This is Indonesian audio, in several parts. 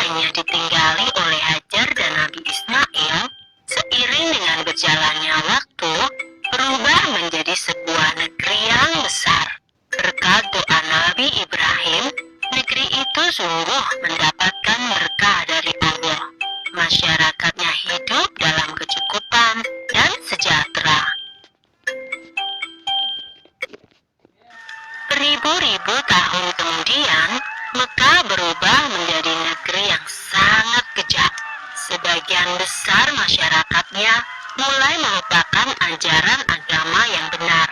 hanya ditinggali oleh Hajar dan Nabi Ismail, seiring dengan berjalannya waktu, berubah menjadi sebuah negeri yang besar. Berkat doa Nabi Ibrahim, negeri itu sungguh mendapatkan berkah dari Allah. Masyarakatnya hidup dalam kecukupan dan sejahtera. Beribu-ribu tahun kemudian, Mekah berubah menjadi negeri yang sangat kejam. Sebagian besar masyarakatnya mulai melupakan ajaran agama yang benar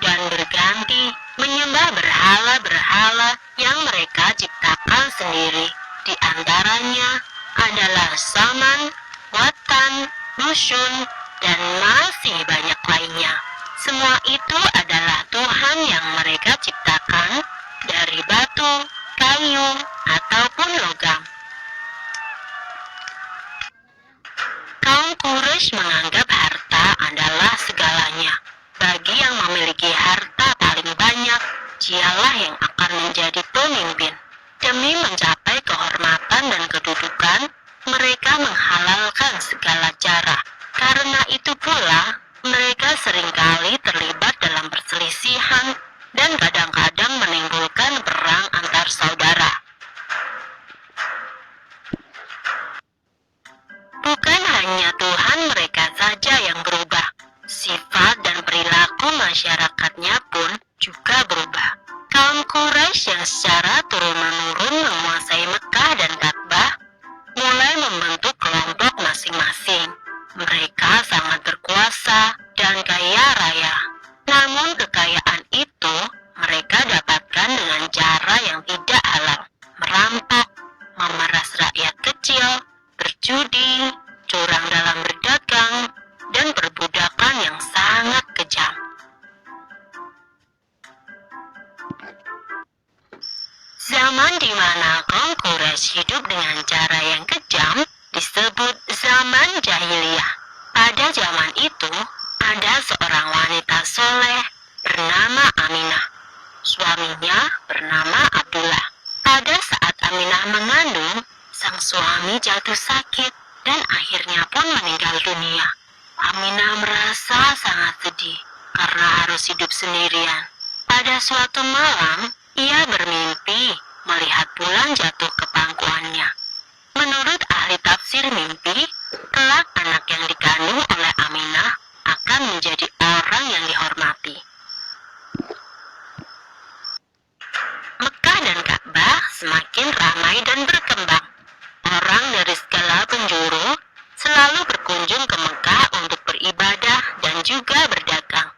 dan berganti menyembah berhala-berhala yang mereka ciptakan sendiri. Di antaranya adalah Saman, Watan, Nusyun, dan masih banyak lainnya. Semua itu adalah Tuhan yang mereka ciptakan dari batu, kayu, ataupun logam. Kaum Quraisy menganggap harta adalah segalanya. Bagi yang memiliki harta paling banyak, dialah yang akan menjadi pemimpin. Demi mencapai kehormatan dan kedudukan, mereka menghalalkan segala cara. Karena itu pula, mereka seringkali terlibat dalam perselisihan dan kadang-kadang menimbulkan perang antar saudara. Bukan hanya Tuhan mereka saja yang berubah, sifat dan perilaku masyarakatnya pun juga berubah. Kaum Quraisy yang secara turun-menurun menguasai Mekah dan Ka'bah mulai membentuk kelompok masing-masing. Mereka sangat berkuasa dan kaya raya. Namun kekayaan itu mereka dapatkan dengan cara yang tidak halal. Merampok, memeras rakyat kecil, berjudi, curang dalam berdagang, dan perbudakan yang sangat kejam. Zaman di mana kaum Quraisy hidup dengan cara yang kejam disebut zaman jahiliyah. Pada zaman itu, ada seorang wanita soleh bernama Aminah. Suaminya bernama Abdullah. Pada saat Aminah mengandung, sang suami jatuh sakit dan akhirnya pun meninggal dunia. Aminah merasa sangat sedih karena harus hidup sendirian. Pada suatu malam, ia bermimpi melihat bulan jatuh ke pangkuannya. Menurut ahli tafsir mimpi, kelak anak yang dikandung oleh Aminah akan menjadi orang yang dihormati. Mekah dan Ka'bah semakin ramai dan berkembang. Orang dari segala penjuru selalu berkunjung ke Mekah untuk beribadah dan juga berdagang.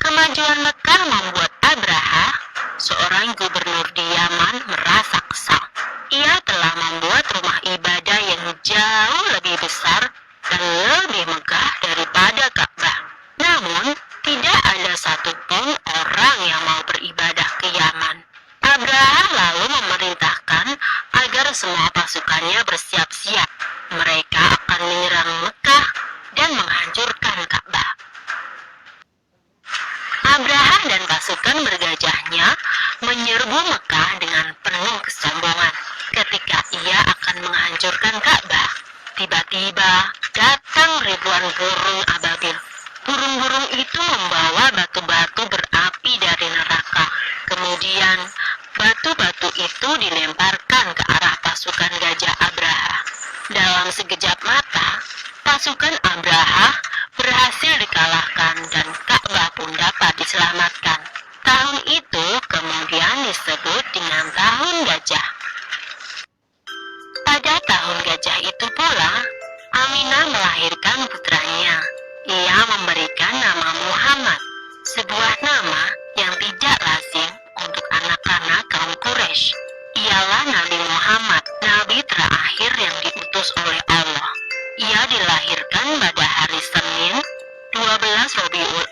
Kemajuan Mekah membuat Abraha, seorang gubernur di Yaman, merasa kesal. Ia telah membuat rumah ibadah yang jauh lebih besar dan lebih megah daripada Ka'bah. Namun, tidak ada satupun orang yang mau beribadah ke Yaman. Abraha lalu memerintahkan agar semua pasukannya bersiap-siap. Mereka akan menyerang Mekah dan menghancurkan Ka'bah. Abraha dan pasukan bergajahnya menyerbu Mekah dengan penuh kesombongan. Ketika ia akan menghancurkan Ka'bah, tiba-tiba datang ribuan burung ababil. Burung-burung itu membawa batu-batu berapi dari neraka. Kemudian, batu-batu itu dilemparkan ke arah pasukan gajah Abraha. Dalam sekejap mata, pasukan Abraha berhasil dikalahkan dan Ka'bah pun dapat diselamatkan. Tahun itu kemudian disebut dengan Tahun Gajah. Pada tahun gajah itu pula, Aminah melahirkan putranya. Ia memberikan nama Muhammad, sebuah nama yang tidak lazim untuk anak-anak kaum Quraisy. Ialah Nabi Muhammad, nabi terakhir yang diutus oleh Allah. Ia dilahirkan pada hari Senin, 12 Rabiul